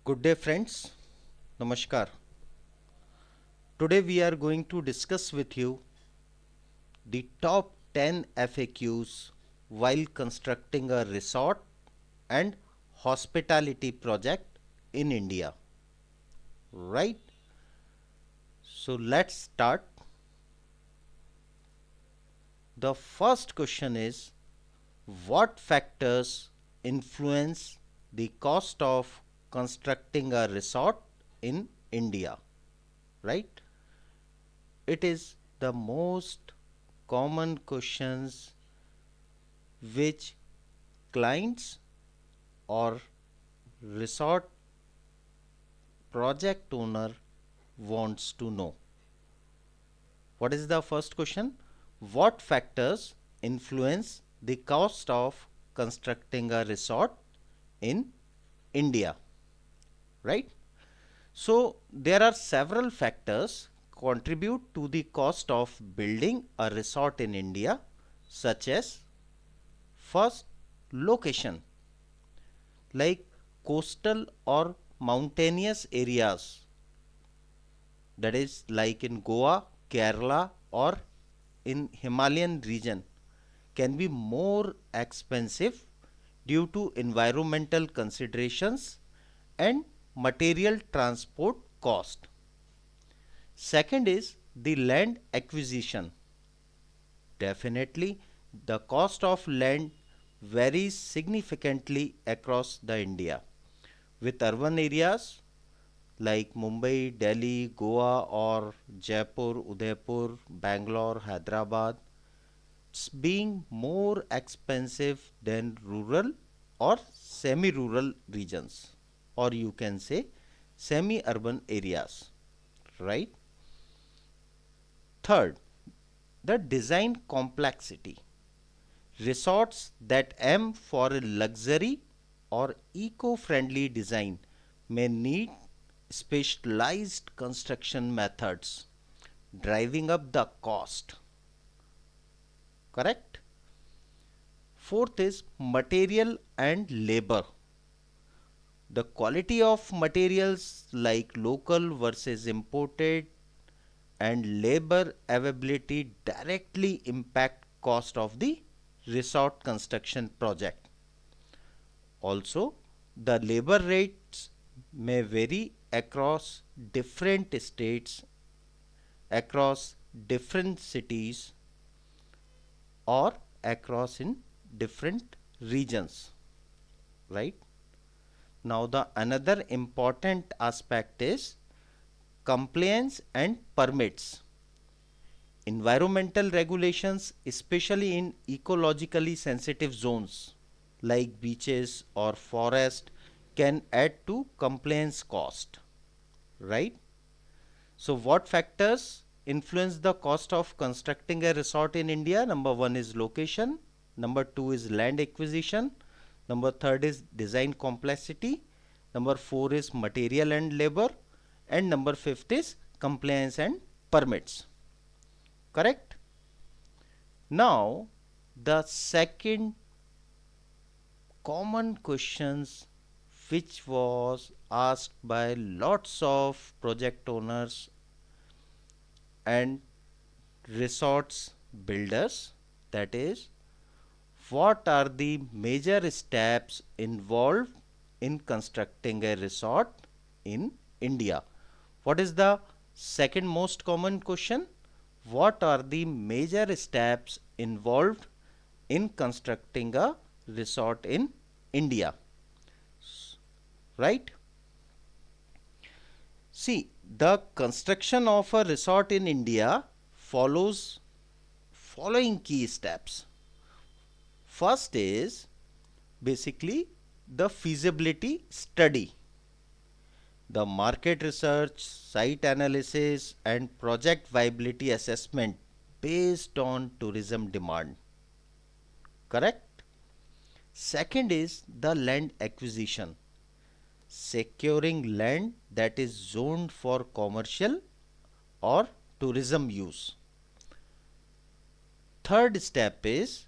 Good day, friends. Namaskar. Today we are going to discuss with you the top 10 FAQs while constructing a resort and hospitality project in India. Right? So let's start. The first question is, what factors influence the cost of constructing a resort in India? Right? It is the most common questions which clients or resort project owner wants to know. What is the first question? What factors influence the cost of constructing a resort in India? Right? So there are several factors contribute to the cost of building a resort in India, such as first, location, like coastal or mountainous areas, that is like in Goa, Kerala, or in Himalayan region, can be more expensive due to environmental considerations and material transport cost. Second is the land acquisition. Definitely, the cost of land varies significantly across the India, with urban areas like Mumbai, Delhi, Goa, or Jaipur, Udaipur, Bangalore, Hyderabad being more expensive than rural or semi rural regions, or you can say semi urban areas, right? Third, the design complexity. Resorts that aim for a luxury or eco friendly design may need specialized construction methods, driving up the cost. Correct? Fourth is material and labor. The quality of materials like local versus imported and labor availability directly impact cost of the resort construction project. Also, the labor rates may vary across different states, across different cities, or across in different regions, right? Now, the another important aspect is compliance and permits. Environmental regulations, especially in ecologically sensitive zones like beaches or forest, can add to compliance cost, right? So what factors influence the cost of constructing a resort in India? Number one is location, number two is land acquisition, number third is design complexity, number four is material and labor, and number fifth is compliance and permits. Correct? Now, the second common questions which was asked by lots of project owners and resorts builders, that is, what are the major steps involved in constructing a resort in India? What is the second most common question? What are the major steps involved in constructing a resort in India? Right? See, the construction of a resort in India follows following key steps. First is basically the feasibility study, the market research, site analysis, and project viability assessment based on tourism demand. Correct? Second is the land acquisition, securing land that is zoned for commercial or tourism use. Third step is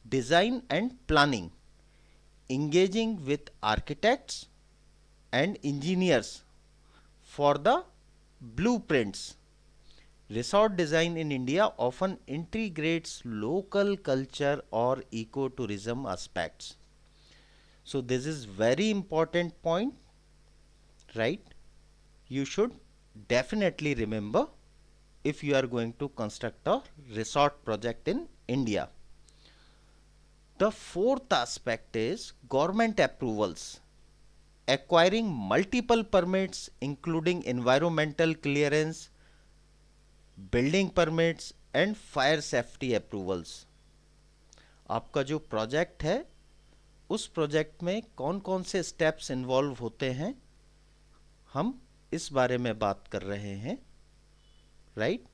design and planning, engaging with architects, and engineers for the blueprints. Resort design in India often integrates local culture or ecotourism aspects. So this is very important point, right? You should definitely remember if you are going to construct a resort project in India. The fourth aspect is government approvals. Acquiring multiple permits including environmental clearance, building permits and fire safety approvals. आपका जो project है उस project में कौन कौन से steps involve होते हैं हम इस बारे में बात कर रहे हैं, right.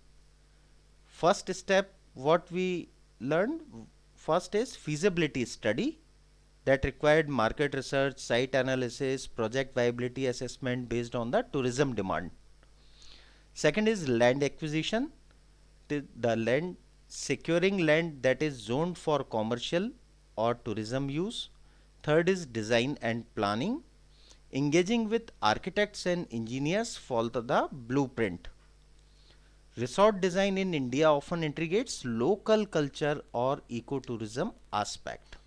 First step what we learn, first is feasibility study that required market research, site analysis, project viability assessment based on the tourism demand. Second is land acquisition, the land, securing land that is zoned for commercial or tourism use. Third is design and planning, engaging with architects and engineers for the blueprint. Resort design in India often integrates local culture or ecotourism aspect.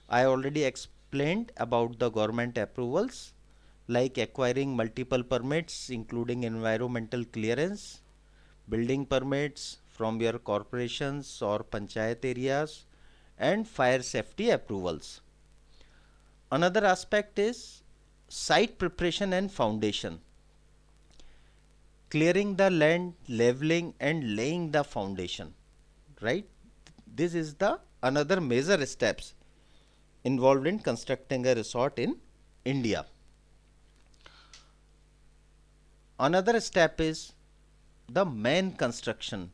I already explained about the government approvals like acquiring multiple permits including environmental clearance, building permits from your corporations or panchayat areas and fire safety approvals. Another aspect is site preparation and foundation. Clearing the land, leveling and laying the foundation, right? This is the another major steps involved in constructing a resort in India. Another step is the main construction,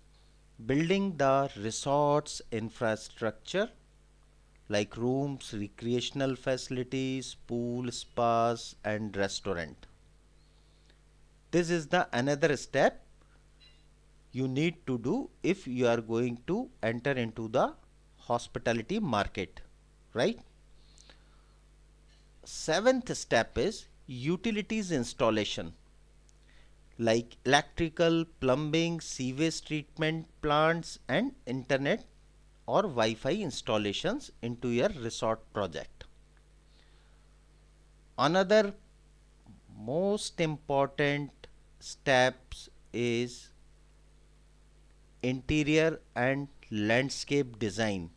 building the resort's infrastructure like rooms, recreational facilities, pool, spas and restaurant. This is the another step you need to do if you are going to enter into the hospitality market, right? Seventh step is utilities installation like electrical, plumbing, sewage treatment plants and internet or Wi-Fi installations into your resort project. Another most important steps is interior and landscape design.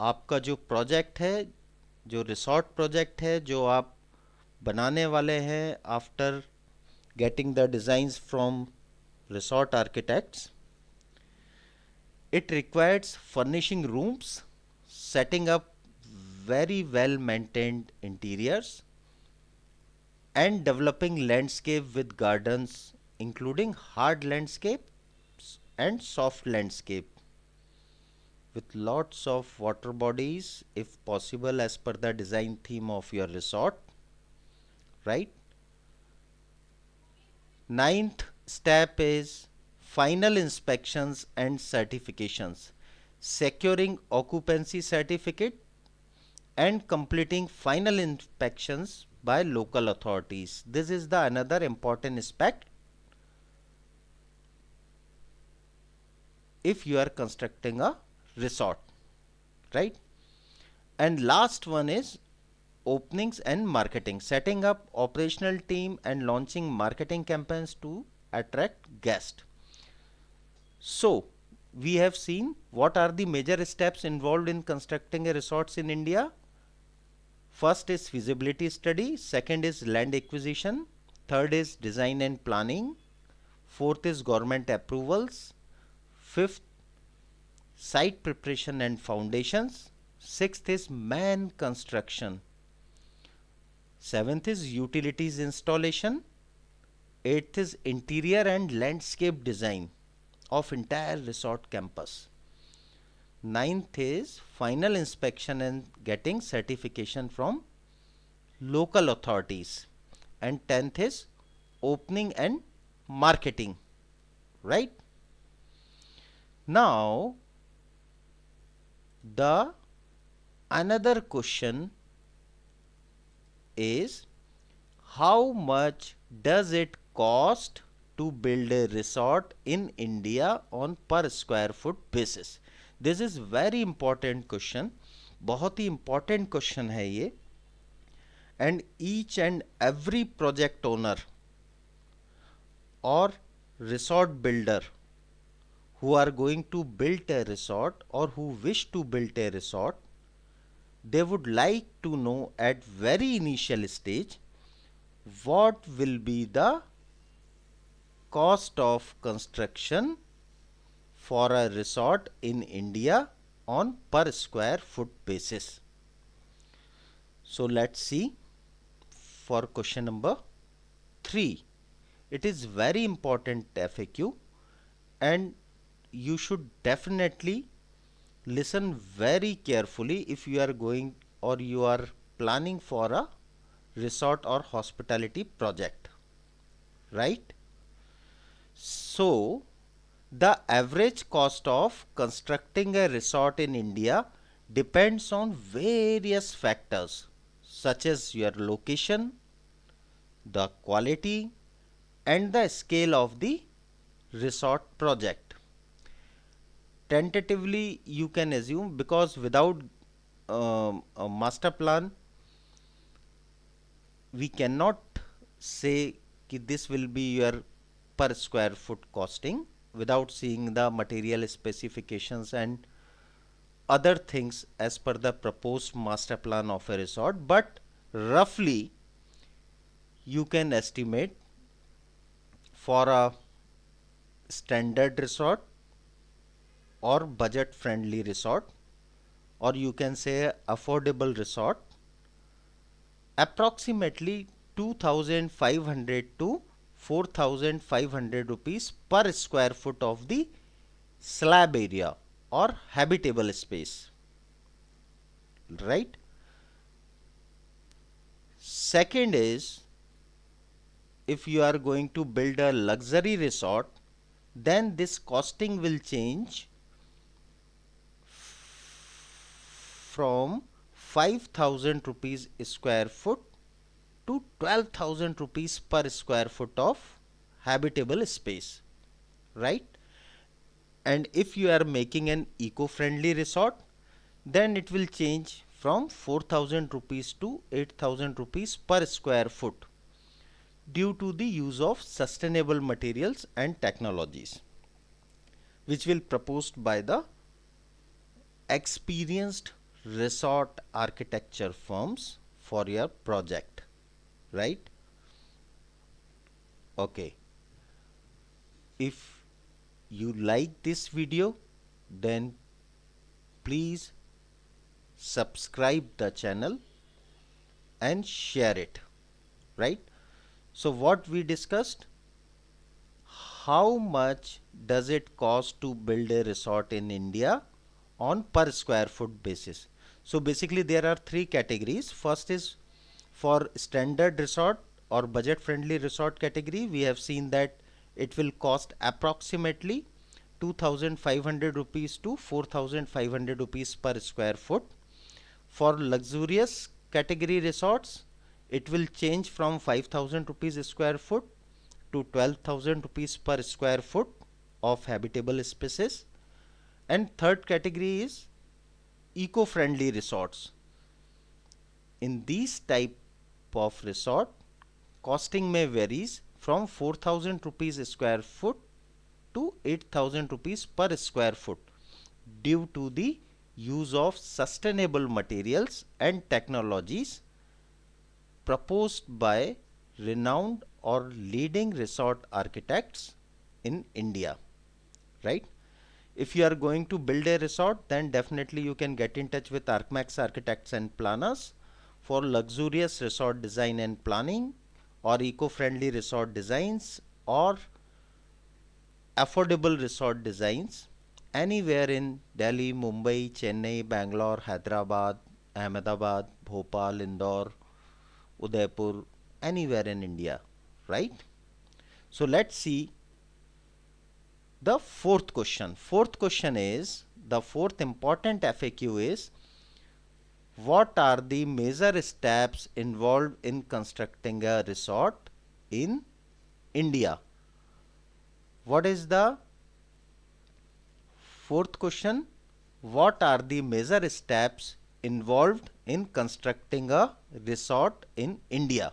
आपका जो project है, जो resort project है जो आप बनाने वाले हैं after getting the designs from resort architects, it requires furnishing rooms, setting up very well maintained interiors and developing landscape with gardens including hard landscapes and soft landscape with lots of water bodies if possible as per the design theme of your resort, right? Ninth step is final inspections and certifications, securing occupancy certificate and completing final inspections by local authorities. This is the another important aspect if you are constructing a resort, right? And last one is openings and marketing, setting up operational team and launching marketing campaigns to attract guests. So we have seen what are the major steps involved in constructing a resorts in India. First is feasibility study, second is land acquisition, third is design and planning, fourth is government approvals, fifth site preparation and foundations, sixth is main construction, seventh is utilities installation, eighth is interior and landscape design of entire resort campus, ninth is final inspection and getting certification from local authorities, and 10th is opening and marketing, right? Now the another question is, how much does it cost to build a resort in India on per square foot basis? This is very important question. बहुत ही important question है ये. And each and every project owner or resort builder who are going to build a resort or who wish to build a resort, they would like to know at very initial stage what will be the cost of construction for a resort in India on per square foot basis. So let's see for question number 3. It is very important FAQ and you should definitely listen very carefully if you are going or you are planning for a resort or hospitality project, right? So the average cost of constructing a resort in India depends on various factors such as your location, the quality and the scale of the resort project. Tentatively you can assume, because without a master plan we cannot say that this will be your per square foot costing without seeing the material specifications and other things as per the proposed master plan of a resort, but roughly you can estimate for a standard resort or budget friendly resort, or you can say affordable resort, approximately 2500 to 4500 rupees per square foot of the slab area or habitable space, right? Second is, if you are going to build a luxury resort, then this costing will change from 5000 rupees square foot to 12,000 rupees per square foot of habitable space, right? And if you are making an eco-friendly resort, then it will change from 4000 rupees to 8000 rupees per square foot due to the use of sustainable materials and technologies, which will proposed by the experienced resort architecture firms for your project, right? Okay, if you like this video, then please subscribe the channel and share it, right? So what we discussed, how much does it cost to build a resort in India on per square foot basis? So basically there are three categories. First is for standard resort or budget friendly resort category. We have seen that it will cost approximately 2500 rupees to 4500 rupees per square foot. For luxurious category resorts, it will change from 5000 rupees square foot to 12,000 rupees per square foot of habitable spaces. And third category is eco-friendly resorts. In these type of resort, costing may varies from 4000 rupees square foot to 8000 rupees per square foot due to the use of sustainable materials and technologies proposed by renowned or leading resort architects in India, right? If you are going to build a resort, then definitely you can get in touch with Arcmax Architects and Planners for luxurious resort design and planning, or eco-friendly resort designs, or affordable resort designs anywhere in Delhi, Mumbai, Chennai, Bangalore, Hyderabad, Ahmedabad, Bhopal, Indore, Udaipur, anywhere in India, right? So let's see the fourth question. Fourth question is, the fourth important FAQ is, What are the major steps involved in constructing a resort in India? What is the fourth question? What are the major steps involved in constructing a resort in India?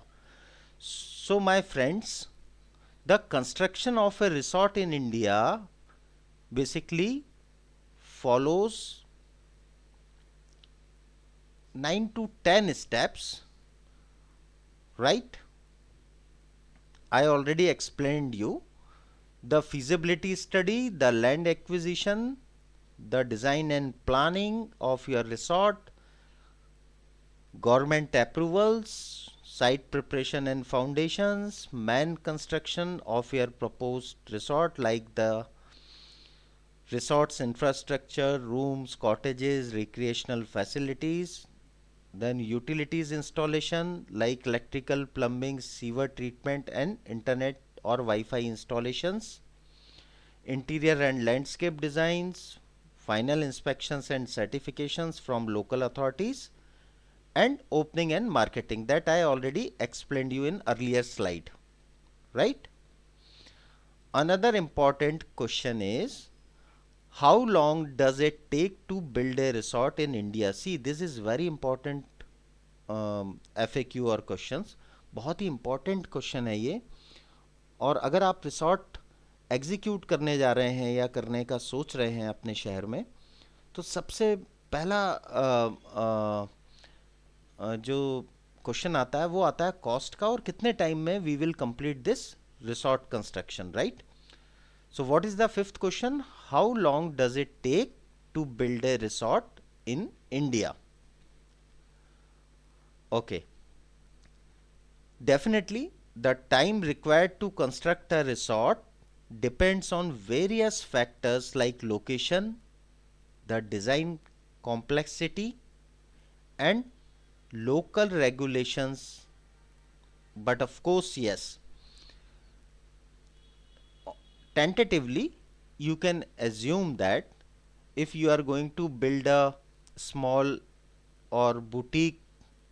So, my friends, the construction of a resort in India basically follows 9 to 10 steps, right? I already explained you the feasibility study, the land acquisition, the design and planning of your resort, government approvals, site preparation and foundations, main construction of your proposed resort like the resort's infrastructure, rooms, cottages, recreational facilities, then utilities installation like electrical, plumbing, sewer treatment and internet or Wi-Fi installations, interior and landscape designs, final inspections and certifications from local authorities, and opening and marketing that I already explained you in earlier slide, right? Another important question is how long does it take to build a resort in India? See, this is very important FAQ और questions बहुत ही important question है ये और अगर आप resort execute करने जा रहे हैं या करने का सोच रहे हैं अपने शहर में तो सबसे पहला जो क्वेश्चन आता है वो आता है कॉस्ट का और कितने टाइम में we will complete this resort construction right so what is the fifth question how long does it take to build a resort in India okay definitely the time required to construct a resort depends on various factors like location the design complexity and local regulations but of course yes tentatively you can assume that if you are going to build a small or boutique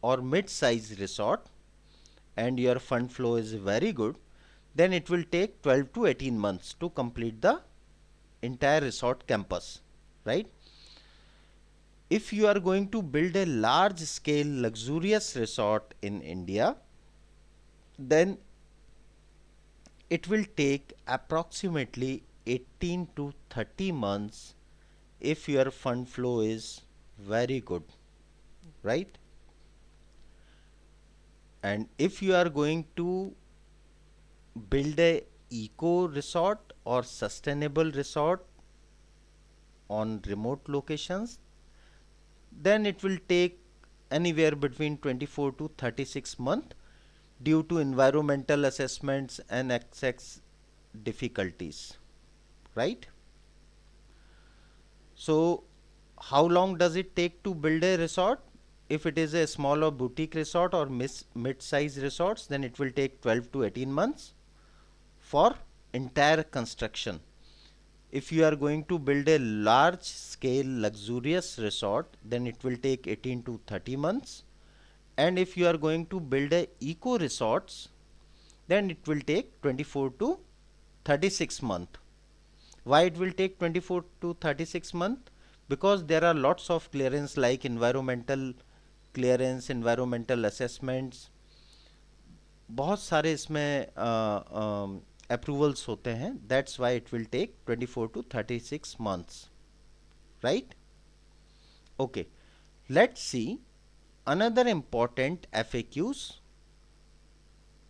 or mid-size resort and your fund flow is very good then it will take 12 to 18 months to complete the entire resort campus right if you are going to build a large scale luxurious resort in India then it will take approximately 18 to 30 months if your fund flow is very good right and if you are going to build a eco resort or sustainable resort on remote locations then it will take anywhere between 24 to 36 months due to environmental assessments and access difficulties right so how long does it take to build a resort if it is a small or boutique resort or mid-size resorts then it will take 12 to 18 months for entire construction if you are going to build a large scale luxurious resort then it will take 18 to 30 months and if you are going to build a eco resorts then it will take 24 to 36 months why it will take 24 to 36 months because there are lots of clearance like environmental clearance environmental assessments बहुत सारे इसमें approvals होते हैं that's why it will take 24 to 36 months right okay let's see another important FAQs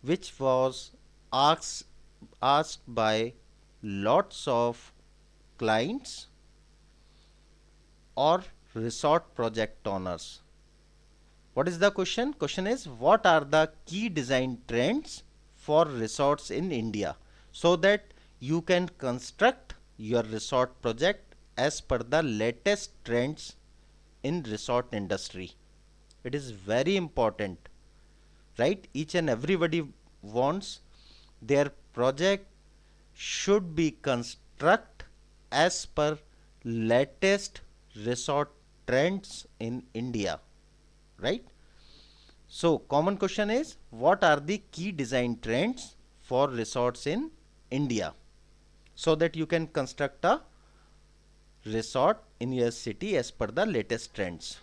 which was asked by lots of clients or resort project owners what is the question question is what are the key design trends for resorts in India so that you can construct your resort project as per the latest trends in resort industry it is very important right each and everybody wants their project should be construct as per latest resort trends in India right? So common question is, what are the key design trends for resorts in India, so that you can construct a resort in your city as per the latest trends,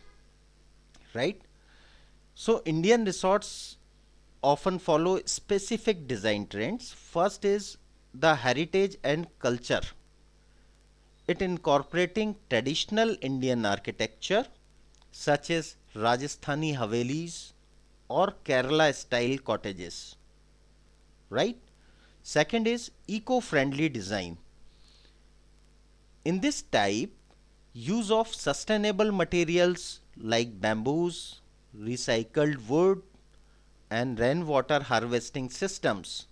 right? So Indian resorts often follow specific design trends. First is the heritage and culture. It incorporating traditional Indian architecture such as Rajasthani Havelis or Kerala style cottages, right? Second is eco-friendly design. In this type, use of sustainable materials like bamboos, recycled wood, and rainwater harvesting systems.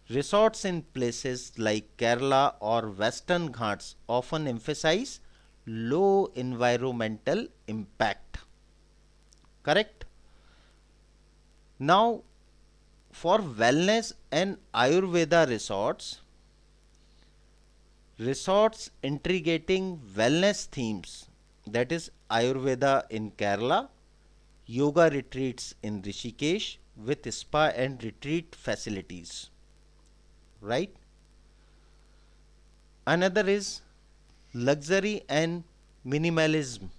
Resorts in places like Kerala or Western Ghats often emphasize low environmental impact. Correct? Now, for wellness and Ayurveda resorts, resorts integrating wellness themes, that is Ayurveda in Kerala, yoga retreats in Rishikesh with spa and retreat facilities, right? Another is luxury and minimalism.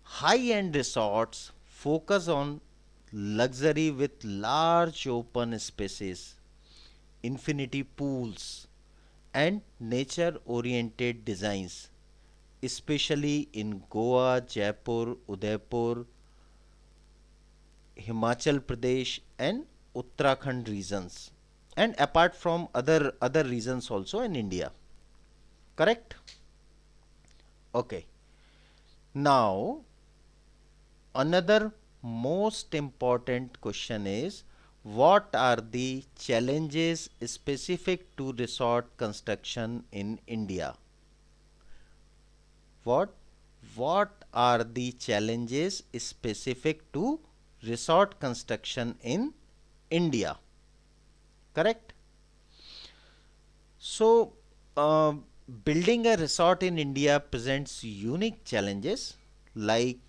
High-end resorts focus on luxury with large open spaces, infinity pools, and nature-oriented designs, especially in Goa, Jaipur, Udaipur, Himachal Pradesh, and Uttarakhand regions, and apart from other regions also in India. Correct? Okay. Now, another most important question is, what are the challenges specific to resort construction in India? What what are the challenges specific to resort construction in India? Correct? So, uh, building a resort in India presents unique challenges like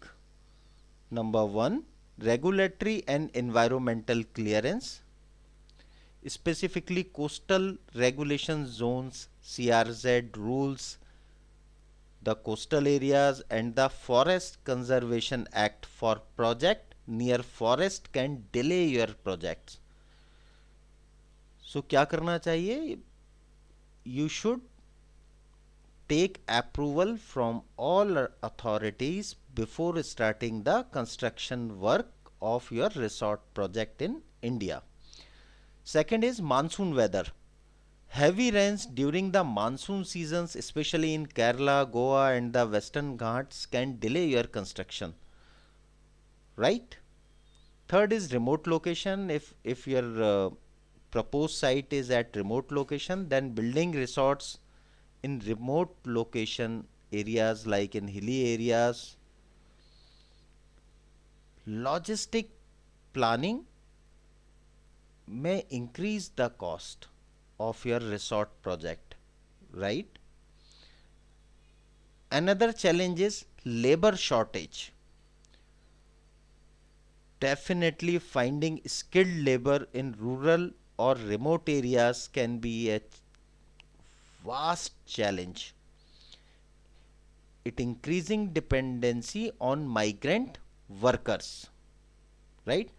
number one, regulatory and environmental clearance, specifically coastal regulation zones, CRZ rules, the coastal areas, and the Forest Conservation Act for project near forest can delay your projects. So क्या करना चाहिए? You should take approval from all authorities before starting the construction work of your resort project in India. Second is monsoon weather. Heavy rains during the monsoon seasons, especially in Kerala, Goa, and the Western Ghats, can delay your construction. Right? Third is remote location. If your proposed site is at remote location, then building resorts in remote location areas like in hilly areas, logistic planning may increase the cost of your resort project, right? Another challenge is labor shortage. Definitely finding skilled labor in rural or remote areas can be a vast challenge. It increasing dependency on migrant workers, right?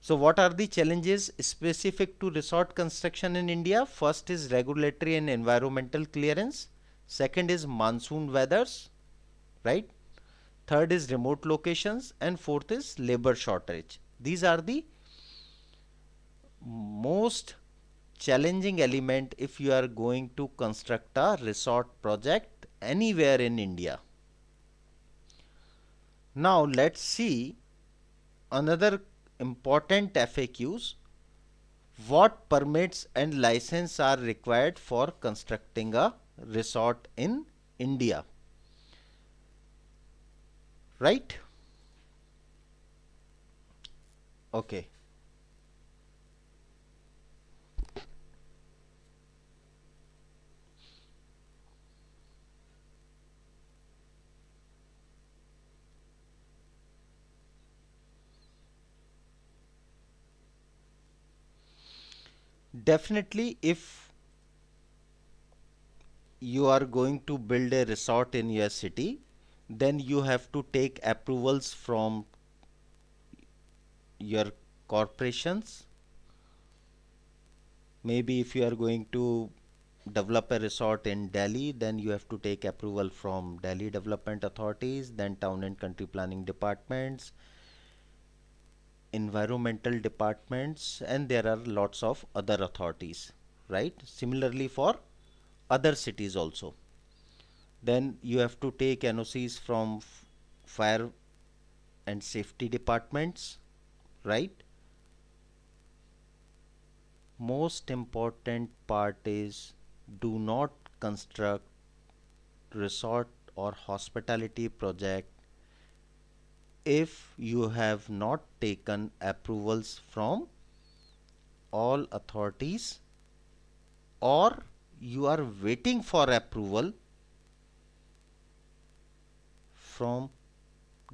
So what are the challenges specific to resort construction in India? First is regulatory and environmental clearance. Second is monsoon weathers, right? Third is remote locations, and fourth is labor shortage. These are the most challenging element if you are going to construct a resort project anywhere in India. Now let's see another important FAQs. What permits and license are required for constructing a resort in India? Right? Okay. Definitely, if you are going to build a resort in your city, then you have to take approvals from your corporations. Maybe if you are going to develop a resort in Delhi, then you have to take approval from Delhi development authorities, then town and country planning departments, environmental departments, and there are lots of other authorities, right? Similarly for other cities also. Then you have to take NOCs from fire and safety departments, right? Most important part is, do not construct resort or hospitality project if you have not taken approvals from all authorities, or you are waiting for approval from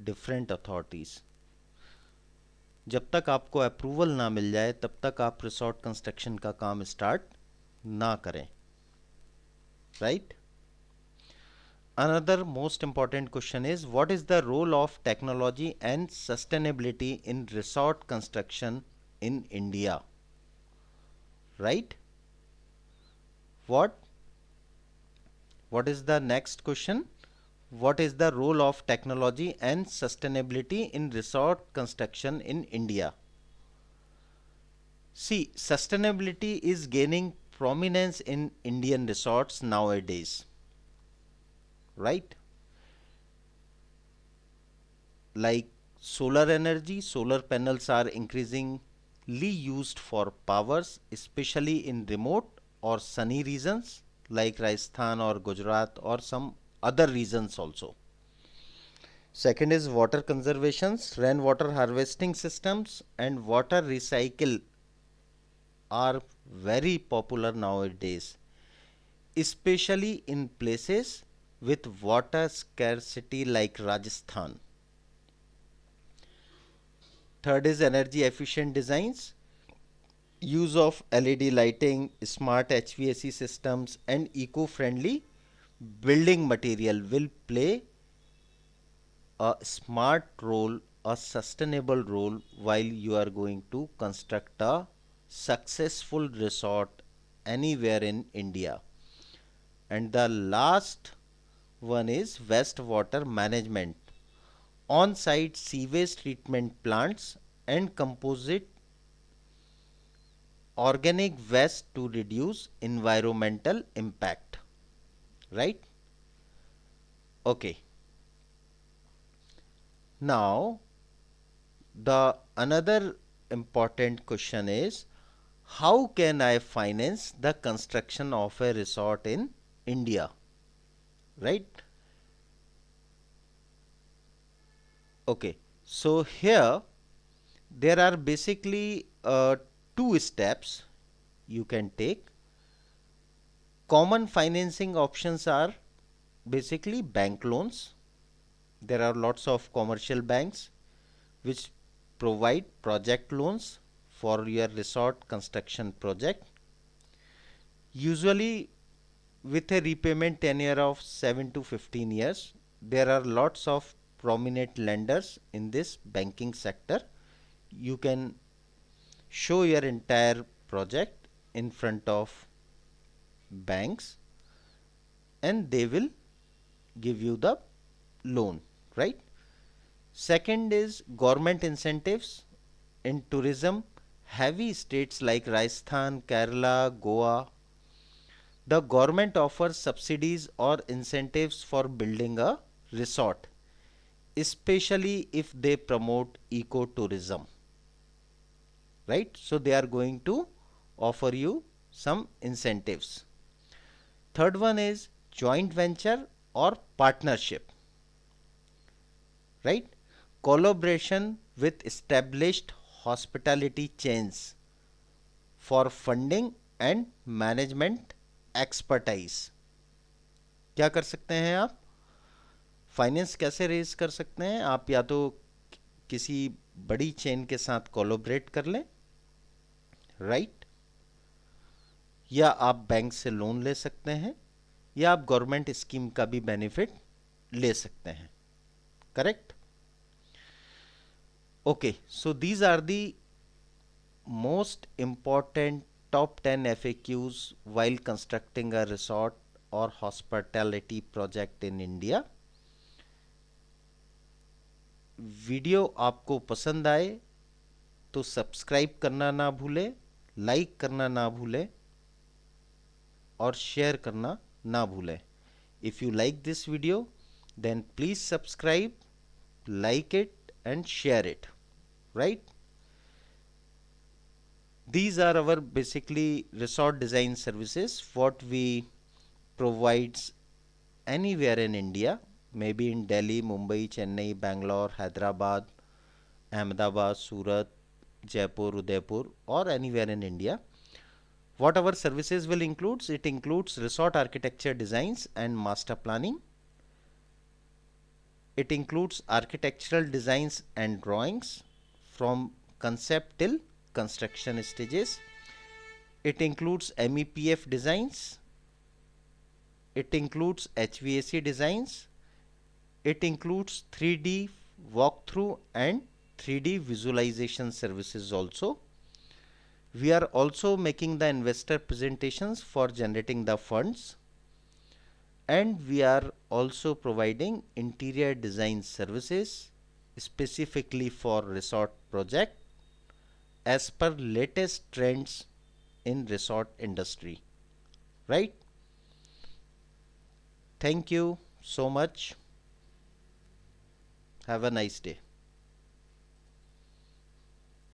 different authorities. जब तक आपको approval ना मिल जाए तब तक आप resort construction का काम स्टार्ट ना करें, right? Another most important question is, what is the role of technology and sustainability in resort construction in India? Right? What? What is the next question? What is the role of technology and sustainability in resort construction in India? See, sustainability is gaining prominence in Indian resorts nowadays, right? Like solar energy, solar panels are increasingly used for powers, especially in remote or sunny regions like Rajasthan or Gujarat or some other regions also. Second is water conservations, rainwater harvesting systems and water recycle are very popular nowadays, especially in places with water scarcity like Rajasthan. Third is energy efficient designs. Use of LED lighting, smart HVAC systems, and eco friendly building material will play a smart role, a sustainable role while you are going to construct a successful resort anywhere in India. And the last one is wastewater management. On site sewage treatment plants and composite organic waste to reduce environmental impact, right? Okay, now the another important question is, how can I finance the construction of a resort in India, right? Okay, so here there are basically two steps you can take. Common financing options are basically bank loans. There are lots of commercial banks which provide project loans for your resort construction project, usually with a repayment tenure of 7 to 15 years. There are lots of prominent lenders in this banking sector. You can show your entire project in front of banks and they will give you the loan, right? Second is government incentives. In tourism heavy states like Rajasthan, Kerala, Goa, the government offers subsidies or incentives for building a resort, especially if they promote ecotourism, right? So they are going to offer you some incentives. Third one is joint venture or partnership, right? Collaboration with established hospitality chains for funding and management expertise. क्या कर सकते हैं आप? Finance कैसे raise कर सकते हैं आप? या तो किसी बड़ी चेन के साथ कोलैबोरेट कर लें, राइट? या आप बैंक से लोन ले सकते हैं, या आप गवर्नमेंट स्कीम का भी बेनिफिट ले सकते हैं. Correct. Okay, so these are the most important top 10 FAQs while constructing a resort or hospitality project in India. Video आपको पसंद आए तो सब्सक्राइब करना ना भूलें, लाइक करना ना भूलें और शेयर करना ना भूलें. If you like this video, then please subscribe, like it and share it. Right? These are our basically resort design services what we provides anywhere in India, maybe in Delhi, Mumbai, Chennai, Bangalore, Hyderabad, Ahmedabad, Surat, Jaipur, Udaipur, or anywhere in India. What our services will include? It includes resort architecture designs and master planning. It includes architectural designs and drawings from concept till construction stages. It includes MEPF designs. It includes HVAC designs. It includes 3D walkthrough and 3D visualization services also. We are also making the investor presentations for generating the funds. And we are also providing interior design services specifically for resort project as per latest trends in resort industry. Right? Thank you so much. Have a nice day.